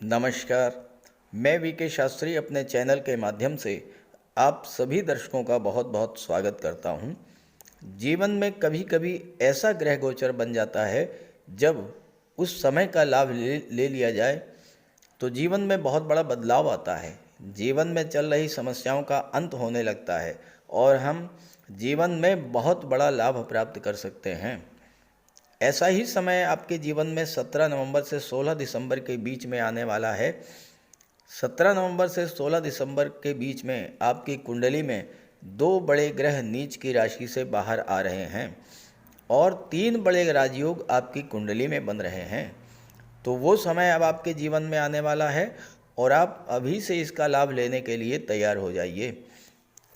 नमस्कार। मैं वीके शास्त्री अपने चैनल के माध्यम से आप सभी दर्शकों का बहुत बहुत स्वागत करता हूं। जीवन में कभी कभी ऐसा ग्रह गोचर बन जाता है जब उस समय का लाभ ले लिया जाए तो जीवन में बहुत बड़ा बदलाव आता है। जीवन में चल रही समस्याओं का अंत होने लगता है और हम जीवन में बहुत बड़ा लाभ प्राप्त कर सकते हैं। ऐसा ही समय आपके जीवन में 17 नवंबर से 16 दिसंबर के बीच में आने वाला है। 17 नवंबर से 16 दिसंबर के बीच में आपकी कुंडली में दो बड़े ग्रह नीच की राशि से बाहर आ रहे हैं और तीन बड़े राजयोग आपकी कुंडली में बन रहे हैं। तो वो समय अब आपके जीवन में आने वाला है और आप अभी से इसका लाभ लेने के लिए तैयार हो जाइए।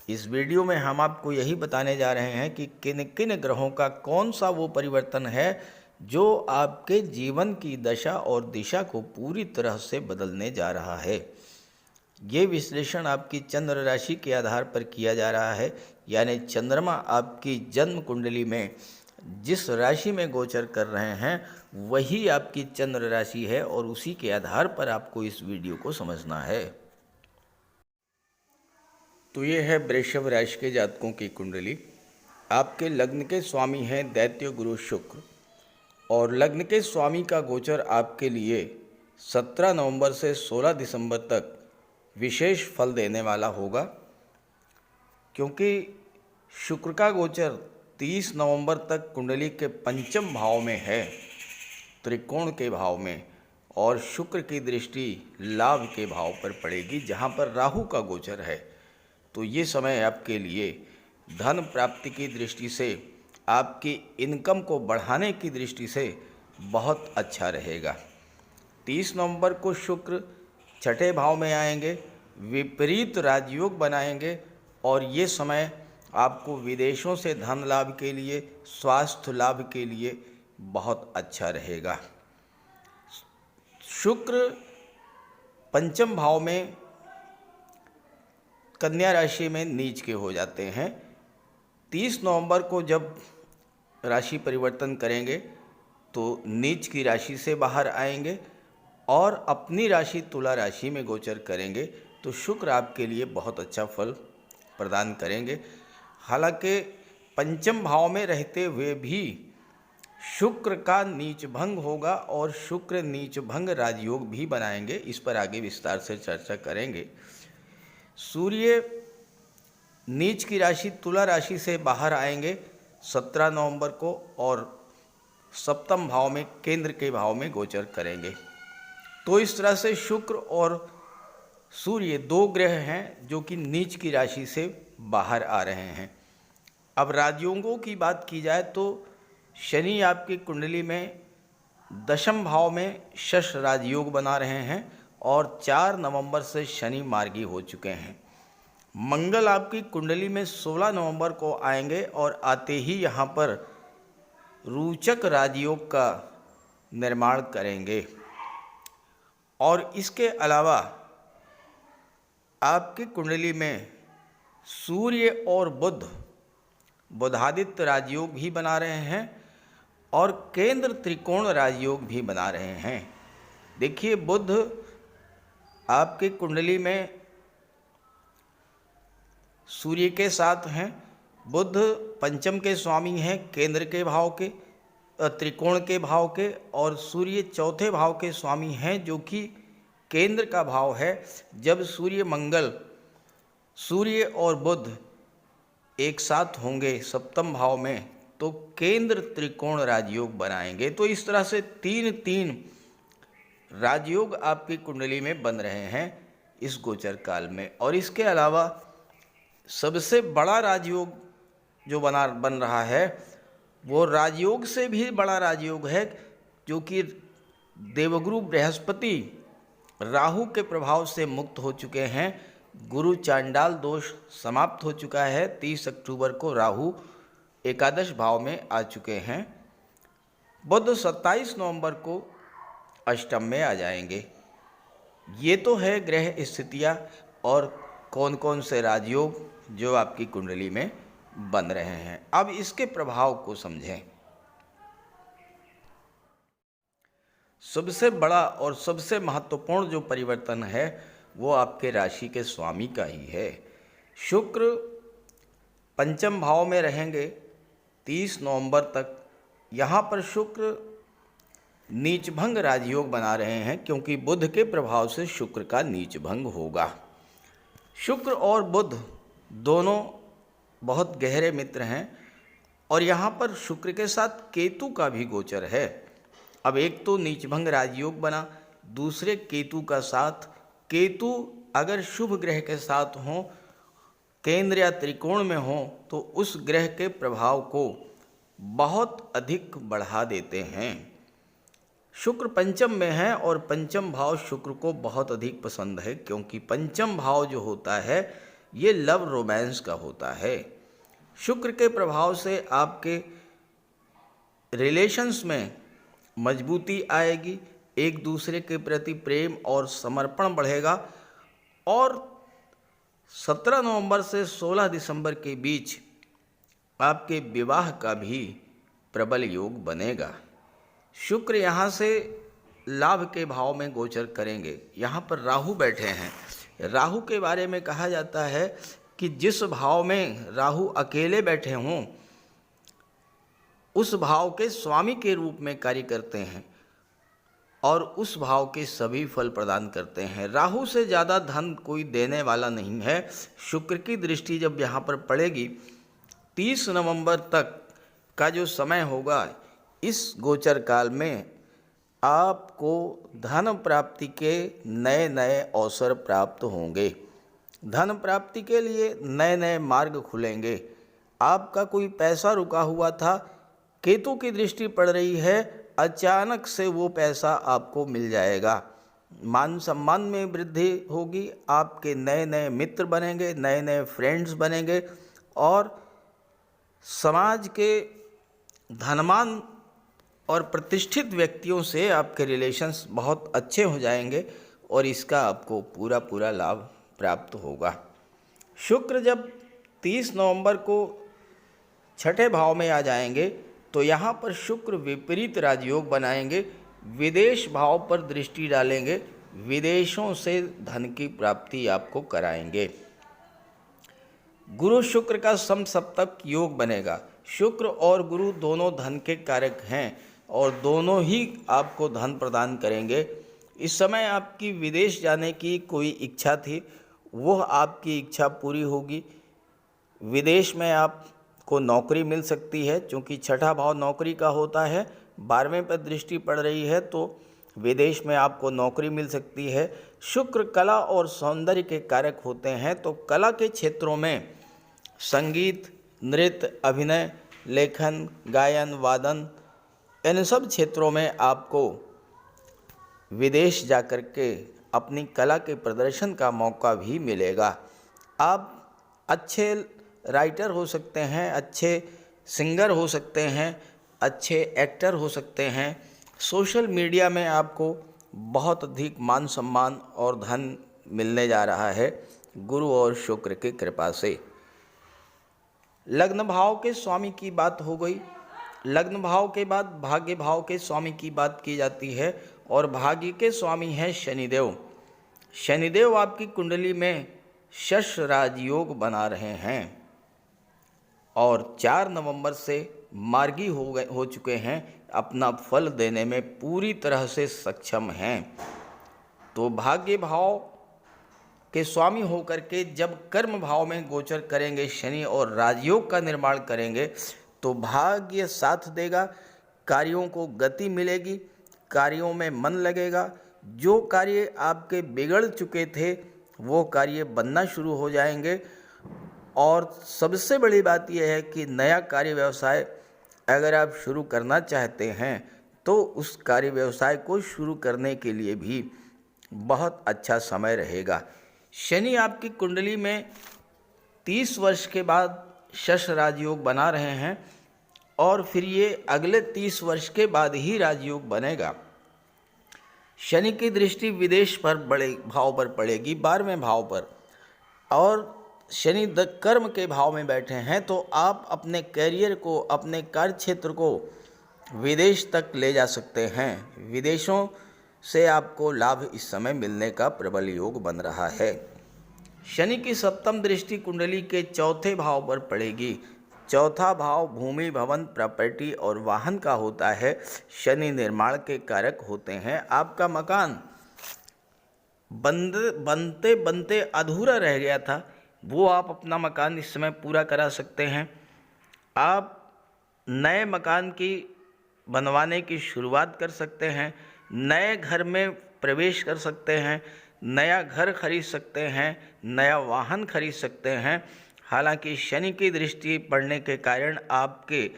इस वीडियो में हम आपको यही बताने जा रहे हैं कि किन किन ग्रहों का कौन सा वो परिवर्तन है जो आपके जीवन की दशा और दिशा को पूरी तरह से बदलने जा रहा है। ये विश्लेषण आपकी चंद्र राशि के आधार पर किया जा रहा है, यानी चंद्रमा आपकी जन्म कुंडली में जिस राशि में गोचर कर रहे हैं वही आपकी चंद्र राशि है और उसी के आधार पर आपको इस वीडियो को समझना है। तो ये है वृषभ राशि के जातकों की कुंडली। आपके लग्न के स्वामी हैं दैत्य गुरु शुक्र और लग्न के स्वामी का गोचर आपके लिए 17 नवंबर से 16 दिसंबर तक विशेष फल देने वाला होगा, क्योंकि शुक्र का गोचर 30 नवंबर तक कुंडली के पंचम भाव में है, त्रिकोण के भाव में, और शुक्र की दृष्टि लाभ के भाव पर पड़ेगी जहाँ पर राहु का गोचर है। तो ये समय आपके लिए धन प्राप्ति की दृष्टि से, आपकी इनकम को बढ़ाने की दृष्टि से बहुत अच्छा रहेगा। 30 नवंबर को शुक्र छठे भाव में आएंगे, विपरीत राजयोग बनाएंगे और ये समय आपको विदेशों से धन लाभ के लिए, स्वास्थ्य लाभ के लिए बहुत अच्छा रहेगा। शुक्र पंचम भाव में कन्या राशि में नीच के हो जाते हैं। 30 नवंबर को जब राशि परिवर्तन करेंगे तो नीच की राशि से बाहर आएंगे और अपनी राशि तुला राशि में गोचर करेंगे। तो शुक्र आपके लिए बहुत अच्छा फल प्रदान करेंगे। हालांकि पंचम भाव में रहते हुए भी शुक्र का नीच भंग होगा और शुक्र नीच भंग राजयोग भी बनाएंगे। इस पर आगे विस्तार से चर्चा करेंगे। सूर्य नीच की राशि तुला राशि से बाहर आएंगे 17 नवंबर को और सप्तम भाव में केंद्र के भाव में गोचर करेंगे। तो इस तरह से शुक्र और सूर्य दो ग्रह हैं जो कि नीच की राशि से बाहर आ रहे हैं। अब राजयोगों की बात की जाए तो शनि आपकी कुंडली में दशम भाव में शश राजयोग बना रहे हैं और 4 नवंबर से शनि मार्गी हो चुके हैं। मंगल आपकी कुंडली में 16 नवंबर को आएंगे और आते ही यहाँ पर रोचक राजयोग का निर्माण करेंगे। और इसके अलावा आपकी कुंडली में सूर्य और बुधादित्य राजयोग भी बना रहे हैं और केंद्र त्रिकोण राजयोग भी बना रहे हैं। देखिए, बुध आपकी कुंडली में सूर्य के साथ हैं। बुध पंचम के स्वामी हैं, केंद्र के भाव के, त्रिकोण के भाव के, और सूर्य चौथे भाव के स्वामी हैं जो कि केंद्र का भाव है। जब सूर्य और बुध एक साथ होंगे सप्तम भाव में तो केंद्र त्रिकोण राजयोग बनाएंगे। तो इस तरह से तीन राजयोग आपकी कुंडली में बन रहे हैं इस गोचर काल में। और इसके अलावा सबसे बड़ा राजयोग जो बन रहा है वो राजयोग से भी बड़ा राजयोग है, जो कि देवगुरु बृहस्पति राहु के प्रभाव से मुक्त हो चुके हैं। गुरु चांडाल दोष समाप्त हो चुका है। 30 अक्टूबर को राहु एकादश भाव में आ चुके हैं। बुध 27 नवंबर को अष्टम में आ जाएंगे। ये तो है ग्रह स्थितियाँ और कौन कौन से राजयोग जो आपकी कुंडली में बन रहे हैं। अब इसके प्रभाव को समझें। सबसे बड़ा और सबसे महत्वपूर्ण जो परिवर्तन है वो आपके राशि के स्वामी का ही है। शुक्र पंचम भाव में रहेंगे 30 नवंबर तक। यहाँ पर शुक्र नीच भंग राजयोग बना रहे हैं, क्योंकि बुध के प्रभाव से शुक्र का नीच भंग होगा। शुक्र और बुध दोनों बहुत गहरे मित्र हैं, और यहाँ पर शुक्र के साथ केतु का भी गोचर है। अब एक तो नीचभंग राजयोग बना, दूसरे केतु का साथ। केतु अगर शुभ ग्रह के साथ हों, केंद्र या त्रिकोण में हों, तो उस ग्रह के प्रभाव को बहुत अधिक बढ़ा देते हैं। शुक्र पंचम में है, और पंचम भाव शुक्र को बहुत अधिक पसंद है, क्योंकि पंचम भाव जो होता है ये लव रोमांस का होता है। शुक्र के प्रभाव से आपके रिलेशंस में मजबूती आएगी, एक दूसरे के प्रति प्रेम और समर्पण बढ़ेगा, और 17 नवंबर से 16 दिसंबर के बीच आपके विवाह का भी प्रबल योग बनेगा। शुक्र यहाँ से लाभ के भाव में गोचर करेंगे। यहाँ पर राहु बैठे हैं। राहु के बारे में कहा जाता है कि जिस भाव में राहु अकेले बैठे हों, उस भाव के स्वामी के रूप में कार्य करते हैं और उस भाव के सभी फल प्रदान करते हैं। राहु से ज़्यादा धन कोई देने वाला नहीं है। शुक्र की दृष्टि जब यहाँ पर पड़ेगी, 30 नवंबर तक का जो समय होगा, इस गोचर काल में आपको धन प्राप्ति के नए नए अवसर प्राप्त होंगे। धन प्राप्ति के लिए नए नए मार्ग खुलेंगे। आपका कोई पैसा रुका हुआ था, केतु की दृष्टि पड़ रही है, अचानक से वो पैसा आपको मिल जाएगा। मान सम्मान में वृद्धि होगी, आपके नए नए मित्र बनेंगे, नए नए फ्रेंड्स बनेंगे, और समाज के धनवान और प्रतिष्ठित व्यक्तियों से आपके रिलेशंस बहुत अच्छे हो जाएंगे, और इसका आपको पूरा पूरा लाभ प्राप्त होगा। शुक्र जब 30 नवंबर को छठे भाव में आ जाएंगे, तो यहाँ पर शुक्र विपरीत राजयोग बनाएंगे, विदेश भाव पर दृष्टि डालेंगे, विदेशों से धन की प्राप्ति आपको कराएंगे। गुरु शुक्र का समसप्तक योग बनेगा। शुक्र और गुरु दोनों धन के कारक हैं, और दोनों ही आपको धन प्रदान करेंगे। इस समय आपकी विदेश जाने की कोई इच्छा थी, वह आपकी इच्छा पूरी होगी। विदेश में आपको नौकरी मिल सकती है, क्योंकि छठा भाव नौकरी का होता है। 12वें पर दृष्टि पड़ रही है, तो विदेश में आपको नौकरी मिल सकती है। शुक्र कला और सौंदर्य के कारक होते हैं, तो कला के क्षेत्रों में संगीत, नृत्य, अभिनय, लेखन, गायन, वादन, इन सब क्षेत्रों में आपको विदेश जाकर के अपनी कला के प्रदर्शन का मौका भी मिलेगा। आप अच्छे राइटर हो सकते हैं, अच्छे सिंगर हो सकते हैं, अच्छे एक्टर हो सकते हैं। सोशल मीडिया में आपको बहुत अधिक मान सम्मान और धन मिलने जा रहा है गुरु और शुक्र की कृपा से। लग्न भाव के स्वामी की बात हो गई। लग्न भाव के बाद भाग्य भाव के स्वामी की बात की जाती है, और भाग्य के स्वामी हैं शनिदेव। शनिदेव आपकी कुंडली में शश राजयोग बना रहे हैं, और 4 नवंबर से मार्गी हो चुके हैं, अपना फल देने में पूरी तरह से सक्षम हैं। तो भाग्य भाव के स्वामी होकर के जब कर्म भाव में गोचर करेंगे शनि और राजयोग का निर्माण करेंगे, तो भाग्य साथ देगा, कार्यों को गति मिलेगी, कार्यों में मन लगेगा। जो कार्य आपके बिगड़ चुके थे वो कार्य बनना शुरू हो जाएंगे। और सबसे बड़ी बात यह है कि नया कार्य व्यवसाय अगर आप शुरू करना चाहते हैं, तो उस कार्य व्यवसाय को शुरू करने के लिए भी बहुत अच्छा समय रहेगा। शनि आपकी कुंडली में 30 वर्ष के बाद शश राजयोग बना रहे हैं, और फिर ये अगले 30 वर्ष के बाद ही राजयोग बनेगा। शनि की दृष्टि विदेश पर बड़े भाव पर पड़ेगी, 12वें भाव पर, और शनि कर्म के भाव में बैठे हैं। तो आप अपने कैरियर को, अपने कार्य क्षेत्र को विदेश तक ले जा सकते हैं। विदेशों से आपको लाभ इस समय मिलने का प्रबल योग बन रहा है। शनि की सप्तम दृष्टि कुंडली के चौथे भाव पर पड़ेगी। चौथा भाव भूमि, भवन, प्रॉपर्टी और वाहन का होता है। शनि निर्माण के कारक होते हैं। आपका मकान बनते बनते अधूरा रह गया था, वो आप अपना मकान इस समय पूरा करा सकते हैं। आप नए मकान की बनवाने की शुरुआत कर सकते हैं। नए घर में प्रवेश कर सकते हैं। नया घर खरीद सकते हैं। नया वाहन खरीद सकते हैं। हालांकि शनि की दृष्टि पड़ने के कारण आपके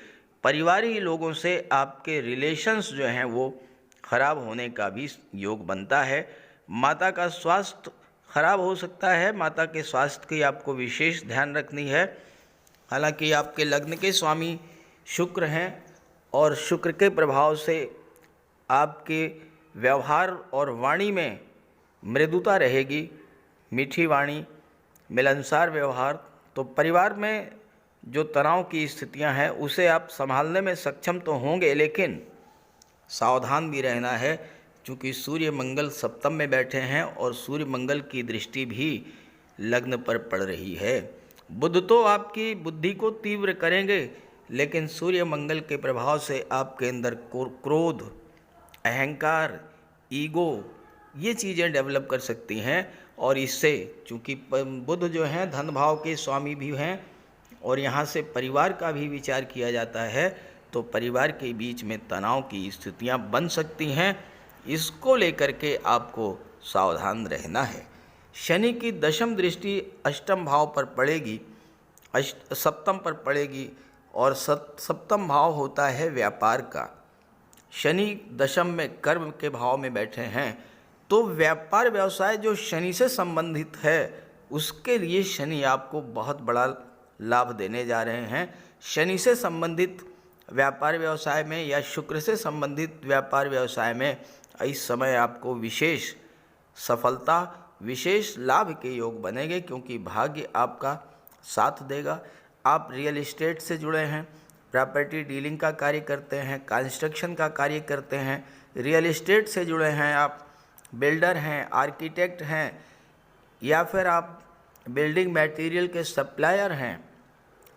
परिवारी लोगों से आपके रिलेशंस जो हैं वो खराब होने का भी योग बनता है। माता का स्वास्थ्य खराब हो सकता है। माता के स्वास्थ्य की आपको विशेष ध्यान रखनी है। हालांकि आपके लग्न के स्वामी शुक्र हैं और शुक्र के प्रभाव से आपके व्यवहार और वाणी में मृदुता रहेगी, मीठी वाणी, मिलनसार व्यवहार। तो परिवार में जो तनाव की स्थितियां हैं उसे आप संभालने में सक्षम तो होंगे, लेकिन सावधान भी रहना है, क्योंकि सूर्य मंगल सप्तम में बैठे हैं और सूर्य मंगल की दृष्टि भी लग्न पर पड़ रही है। बुध तो आपकी बुद्धि को तीव्र करेंगे, लेकिन सूर्य मंगल के प्रभाव से आपके अंदर क्रोध, अहंकार, ईगो, ये चीज़ें डेवलप कर सकती हैं। और इससे चूँकि बुध जो हैं धन भाव के स्वामी भी हैं और यहाँ से परिवार का भी विचार किया जाता है, तो परिवार के बीच में तनाव की स्थितियाँ बन सकती हैं। इसको लेकर के आपको सावधान रहना है। शनि की दशम दृष्टि अष्टम भाव पर पड़ेगी, सप्तम पर पड़ेगी और सप्तम भाव होता है व्यापार का। शनि दशम में कर्म के भाव में बैठे हैं, तो व्यापार व्यवसाय जो शनि से संबंधित है उसके लिए शनि आपको बहुत बड़ा लाभ देने जा रहे हैं। शनि से संबंधित व्यापार व्यवसाय में या शुक्र से संबंधित व्यापार व्यवसाय में इस समय आपको विशेष सफलता, विशेष लाभ के योग बनेंगे, क्योंकि भाग्य आपका साथ देगा। आप रियल एस्टेट से जुड़े हैं, प्रॉपर्टी डीलिंग का कार्य करते हैं, कंस्ट्रक्शन का कार्य करते हैं, रियल एस्टेट से जुड़े हैं, आप बिल्डर हैं, आर्किटेक्ट हैं, या फिर आप बिल्डिंग मटेरियल के सप्लायर हैं,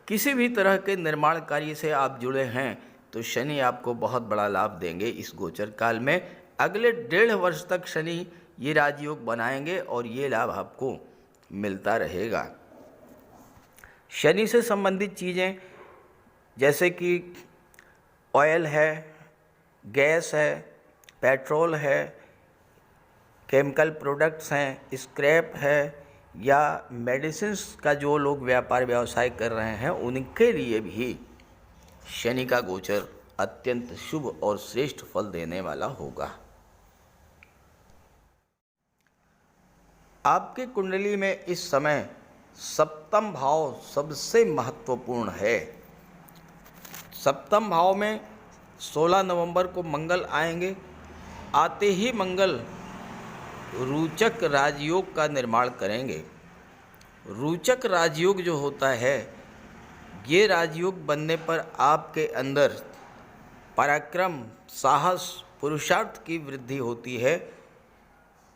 किसी भी तरह के निर्माण कार्य से आप जुड़े हैं, तो शनि आपको बहुत बड़ा लाभ देंगे इस गोचर काल में। अगले 1.5 वर्ष तक शनि ये राजयोग बनाएंगे और ये लाभ आपको मिलता रहेगा। शनि से संबंधित चीज़ें जैसे कि ऑयल है, गैस है, पेट्रोल है, केमिकल प्रोडक्ट्स हैं, स्क्रैप है, या मेडिसिन्स का जो लोग व्यापार व्यवसाय कर रहे हैं उनके लिए भी शनि का गोचर अत्यंत शुभ और श्रेष्ठ फल देने वाला होगा। आपकी कुंडली में इस समय सप्तम भाव सबसे महत्वपूर्ण है। सप्तम भाव में 16 नवंबर को मंगल आएंगे। आते ही मंगल रोचक राजयोग का निर्माण करेंगे। रोचक राजयोग जो होता है, ये राजयोग बनने पर आपके अंदर पराक्रम, साहस, पुरुषार्थ की वृद्धि होती है।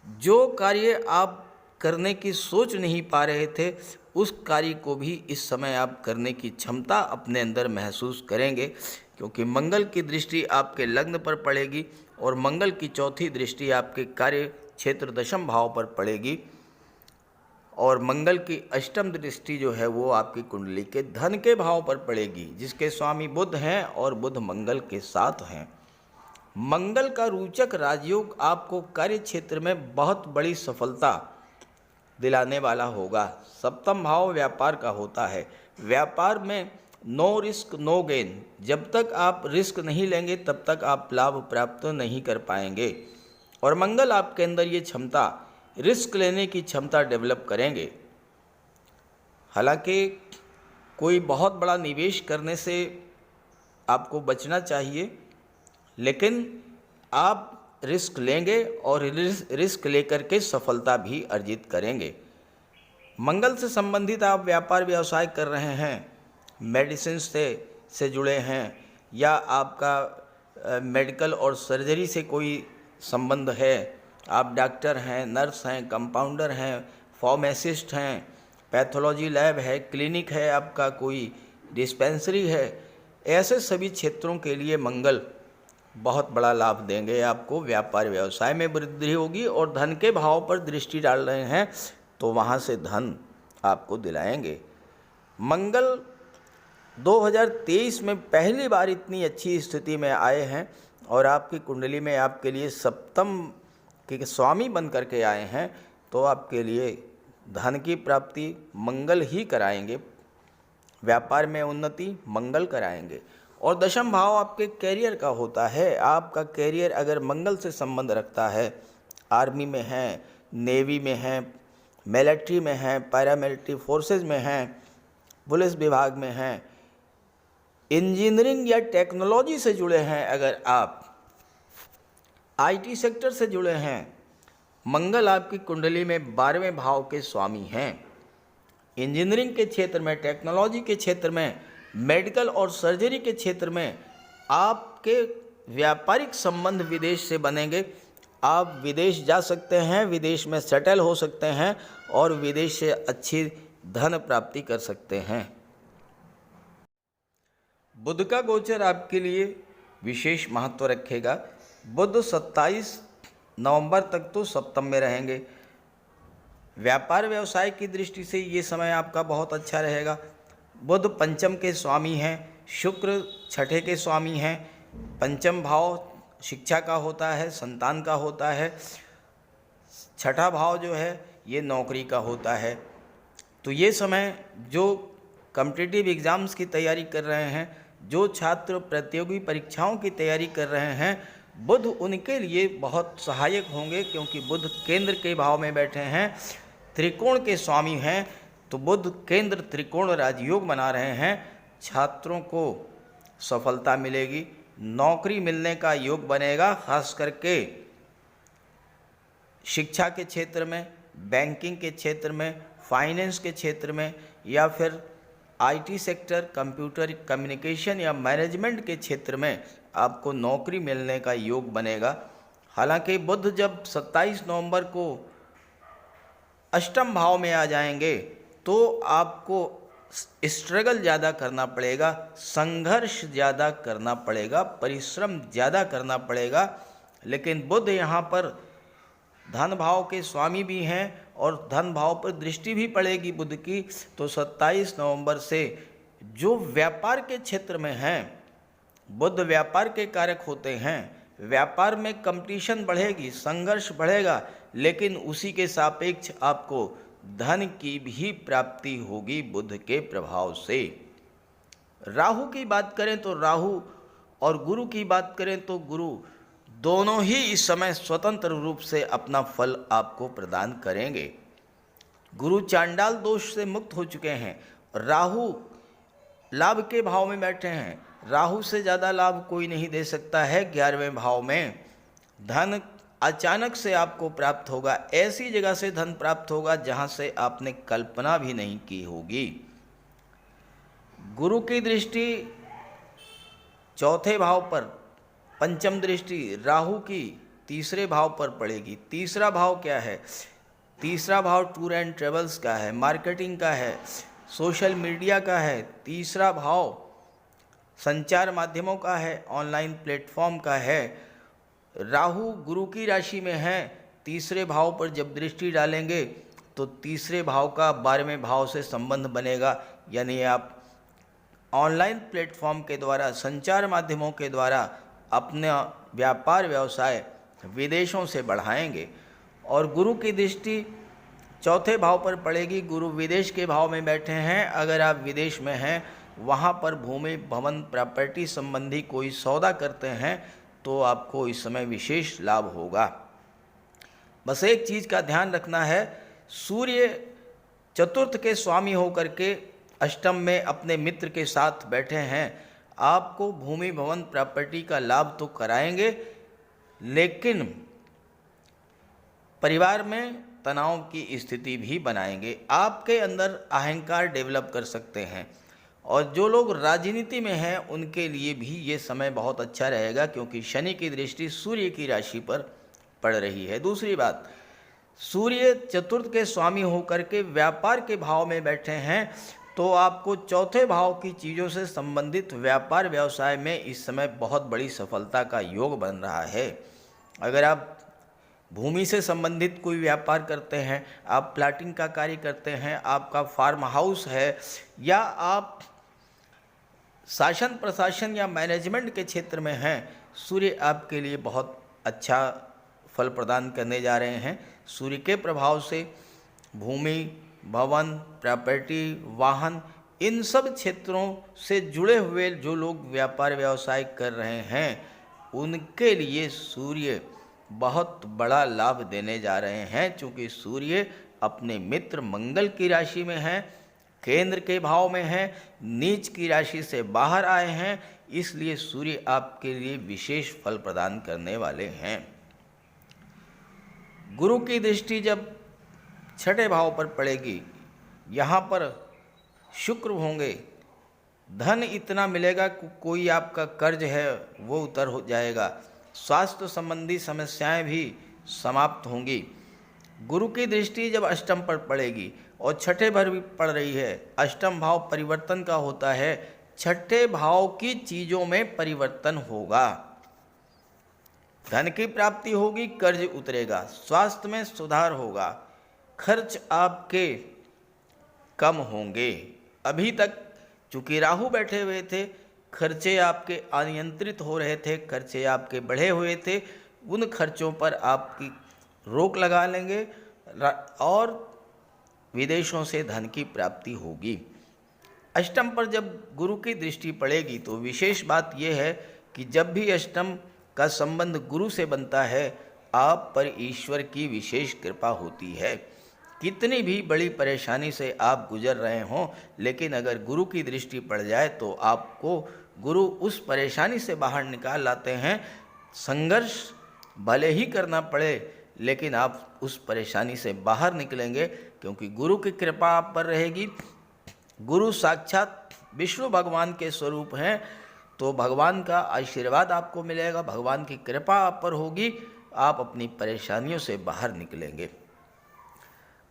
जो कार्य आप करने की सोच नहीं पा रहे थे, उस कार्य को भी इस समय आप करने की क्षमता अपने अंदर महसूस करेंगे, क्योंकि मंगल की दृष्टि आपके लग्न पर पड़ेगी और मंगल की चौथी दृष्टि आपके कार्य क्षेत्र दशम भाव पर पड़ेगी, और मंगल की अष्टम दृष्टि जो है वो आपकी कुंडली के धन के भाव पर पड़ेगी, जिसके स्वामी बुध हैं और बुध मंगल के साथ हैं। मंगल का रोचक राजयोग आपको कार्य क्षेत्र में बहुत बड़ी सफलता दिलाने वाला होगा। सप्तम भाव व्यापार का होता है। व्यापार में नो रिस्क नो गेन, जब तक आप रिस्क नहीं लेंगे तब तक आप लाभ प्राप्त नहीं कर पाएंगे, और मंगल आपके अंदर ये क्षमता, रिस्क लेने की क्षमता डेवलप करेंगे। हालांकि कोई बहुत बड़ा निवेश करने से आपको बचना चाहिए, लेकिन आप रिस्क लेंगे और रिस्क लेकर के सफलता भी अर्जित करेंगे। मंगल से संबंधित आप व्यापार व्यवसाय कर रहे हैं, मेडिसिन से जुड़े हैं, या आपका मेडिकल और सर्जरी से कोई संबंध है, आप डॉक्टर हैं, नर्स हैं, कंपाउंडर हैं, फार्मासिस्ट हैं, पैथोलॉजी लैब है, क्लिनिक है, आपका कोई डिस्पेंसरी है, ऐसे सभी क्षेत्रों के लिए मंगल बहुत बड़ा लाभ देंगे आपको। व्यापार व्यवसाय में वृद्धि होगी और धन के भाव पर दृष्टि डाल रहे हैं तो वहाँ से धन आपको दिलाएंगे। मंगल 2023 में पहली बार इतनी अच्छी स्थिति में आए हैं और आपकी कुंडली में आपके लिए सप्तम के स्वामी बन करके आए हैं, तो आपके लिए धन की प्राप्ति मंगल ही कराएंगे, व्यापार में उन्नति मंगल कराएंगे। और दशम भाव आपके कैरियर का होता है। आपका कैरियर अगर मंगल से संबंध रखता है, आर्मी में है, नेवी में है, मिलिट्री में है, पैरामिलिट्री फोर्सेस में हैं, पुलिस विभाग में हैं, इंजीनियरिंग या टेक्नोलॉजी से जुड़े हैं, अगर आप आईटी सेक्टर से जुड़े हैं, मंगल आपकी कुंडली में 12वें भाव के स्वामी हैं। इंजीनियरिंग के क्षेत्र में, टेक्नोलॉजी के क्षेत्र में, मेडिकल और सर्जरी के क्षेत्र में आपके व्यापारिक संबंध विदेश से बनेंगे। आप विदेश जा सकते हैं, विदेश में सेटल हो सकते हैं और विदेश से अच्छी धन प्राप्ति कर सकते हैं। बुध का गोचर आपके लिए विशेष महत्व रखेगा। बुध 27 नवंबर तक तो सप्तम में रहेंगे। व्यापार व्यवसाय की दृष्टि से ये समय आपका बहुत अच्छा रहेगा। बुध पंचम के स्वामी हैं, शुक्र छठे के स्वामी हैं। पंचम भाव शिक्षा का होता है, संतान का होता है। छठा भाव जो है ये नौकरी का होता है। तो ये समय जो कॉम्पिटिटिव एग्ज़ाम्स की तैयारी कर रहे हैं, जो छात्र प्रतियोगी परीक्षाओं की तैयारी कर रहे हैं, बुध उनके लिए बहुत सहायक होंगे, क्योंकि बुध केंद्र के भाव में बैठे हैं, त्रिकोण के स्वामी हैं। तो बुध केंद्र त्रिकोण राजयोग बना रहे हैं। छात्रों को सफलता मिलेगी, नौकरी मिलने का योग बनेगा, खास करके शिक्षा के क्षेत्र में, बैंकिंग के क्षेत्र में, फाइनेंस के क्षेत्र में, या फिर आईटी सेक्टर, कंप्यूटर कम्युनिकेशन या मैनेजमेंट के क्षेत्र में आपको नौकरी मिलने का योग बनेगा। हालांकि बुध जब 27 नवंबर को अष्टम भाव में आ जाएंगे तो आपको स्ट्रगल ज़्यादा करना पड़ेगा, संघर्ष ज़्यादा करना पड़ेगा, परिश्रम ज़्यादा करना पड़ेगा। लेकिन बुध यहाँ पर धन भाव के स्वामी भी हैं और धन भाव पर दृष्टि भी पड़ेगी बुध की। तो 27 नवंबर से जो व्यापार के क्षेत्र में हैं, बुध व्यापार के कारक होते हैं, व्यापार में कंपटीशन बढ़ेगी, संघर्ष बढ़ेगा, लेकिन उसी के सापेक्ष आपको धन की भी प्राप्ति होगी बुध के प्रभाव से। राहु की बात करें तो राहु और गुरु की बात करें तो गुरु दोनों ही इस समय स्वतंत्र रूप से अपना फल आपको प्रदान करेंगे। गुरु चांडाल दोष से मुक्त हो चुके हैं, राहु लाभ के भाव में बैठे हैं। राहु से ज़्यादा लाभ कोई नहीं दे सकता है। 11वें भाव में धन अचानक से आपको प्राप्त होगा, ऐसी जगह से धन प्राप्त होगा जहां से आपने कल्पना भी नहीं की होगी। गुरु की दृष्टि चौथे भाव पर, पंचम दृष्टि राहु की तीसरे भाव पर पड़ेगी। तीसरा भाव क्या है? तीसरा भाव टूर एंड ट्रेवल्स का है, मार्केटिंग का है, सोशल मीडिया का है। तीसरा भाव संचार माध्यमों का है, ऑनलाइन प्लेटफॉर्म का है। राहु गुरु की राशि में है, तीसरे भाव पर जब दृष्टि डालेंगे तो तीसरे भाव का 12वें भाव से संबंध बनेगा। यानी आप ऑनलाइन प्लेटफॉर्म के द्वारा, संचार माध्यमों के द्वारा अपना व्यापार व्यवसाय विदेशों से बढ़ाएंगे। और गुरु की दृष्टि चौथे भाव पर पड़ेगी। गुरु विदेश के भाव में बैठे हैं। अगर आप विदेश में हैं, वहाँ पर भूमि, भवन, प्रॉपर्टी संबंधी कोई सौदा करते हैं तो आपको इस समय विशेष लाभ होगा। बस एक चीज़ का ध्यान रखना है, सूर्य चतुर्थ के स्वामी होकर के अष्टम में अपने मित्र के साथ बैठे हैं। आपको भूमि, भवन, प्रॉपर्टी का लाभ तो कराएंगे, लेकिन परिवार में तनाव की स्थिति भी बनाएंगे। आपके अंदर अहंकार डेवलप कर सकते हैं। और जो लोग राजनीति में हैं उनके लिए भी ये समय बहुत अच्छा रहेगा, क्योंकि शनि की दृष्टि सूर्य की राशि पर पड़ रही है। दूसरी बात, सूर्य चतुर्थ के स्वामी होकर के व्यापार के भाव में बैठे हैं, तो आपको चौथे भाव की चीज़ों से संबंधित व्यापार व्यवसाय में इस समय बहुत बड़ी सफलता का योग बन रहा है। अगर आप भूमि से संबंधित कोई व्यापार करते हैं, आप प्लाटिंग का कार्य करते हैं, आपका फार्म हाउस है, या आप शासन प्रशासन या मैनेजमेंट के क्षेत्र में हैं, सूर्य आपके लिए बहुत अच्छा फल प्रदान करने जा रहे हैं। सूर्य के प्रभाव से भूमि, भवन, प्रॉपर्टी, वाहन, इन सब क्षेत्रों से जुड़े हुए जो लोग व्यापार व्यवसाय कर रहे हैं उनके लिए सूर्य बहुत बड़ा लाभ देने जा रहे हैं, क्योंकि सूर्य अपने मित्र मंगल की राशि में है, केंद्र के भाव में है, नीच की राशि से बाहर आए हैं, इसलिए सूर्य आपके लिए विशेष फल प्रदान करने वाले हैं। गुरु की दृष्टि जब छठे भाव पर पड़ेगी, यहाँ पर शुक्र होंगे, धन इतना मिलेगा कि कोई आपका कर्ज है वो उतर हो जाएगा, स्वास्थ्य संबंधी समस्याएं भी समाप्त होंगी। गुरु की दृष्टि जब अष्टम पर पड़ेगी और छठे पर भी पड़ रही है, अष्टम भाव परिवर्तन का होता है, छठे भाव की चीज़ों में परिवर्तन होगा, धन की प्राप्ति होगी, कर्ज उतरेगा, स्वास्थ्य में सुधार होगा, खर्च आपके कम होंगे। अभी तक चूँकि राहु बैठे हुए थे, खर्चे आपके अनियंत्रित हो रहे थे, खर्चे आपके बढ़े हुए थे, उन खर्चों पर आपकी रोक लगा लेंगे और विदेशों से धन की प्राप्ति होगी। अष्टम पर जब गुरु की दृष्टि पड़ेगी तो विशेष बात यह है कि जब भी अष्टम का संबंध गुरु से बनता है, आप पर ईश्वर की विशेष कृपा होती है। कितनी भी बड़ी परेशानी से आप गुजर रहे हों, लेकिन अगर गुरु की दृष्टि पड़ जाए तो आपको गुरु उस परेशानी से बाहर निकाल लाते हैं। संघर्ष भले ही करना पड़े, लेकिन आप उस परेशानी से बाहर निकलेंगे, क्योंकि गुरु की कृपा आप पर रहेगी। गुरु साक्षात विष्णु भगवान के स्वरूप हैं, तो भगवान का आशीर्वाद आपको मिलेगा, भगवान की कृपा आप पर होगी, आप अपनी परेशानियों से बाहर निकलेंगे।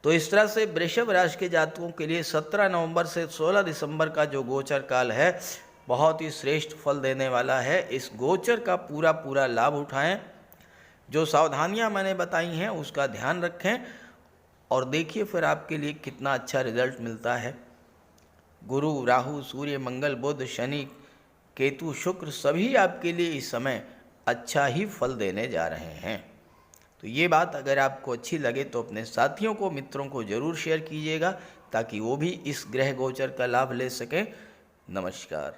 तो इस तरह से वृषभ राशि के जातकों के लिए 17 नवंबर से 16 दिसंबर का जो गोचर काल है बहुत ही श्रेष्ठ फल देने वाला है। इस गोचर का पूरा लाभ उठाएं। जो सावधानियां मैंने बताई हैं उसका ध्यान रखें और देखिए फिर आपके लिए कितना अच्छा रिजल्ट मिलता है। गुरु, राहु, सूर्य, मंगल, बुध, शनि, केतु, शुक्र सभी आपके लिए इस समय अच्छा ही फल देने जा रहे हैं। तो ये बात अगर आपको अच्छी लगे तो अपने साथियों को, मित्रों को ज़रूर शेयर कीजिएगा, ताकि वो भी इस ग्रह गोचर का लाभ ले सकें। नमस्कार।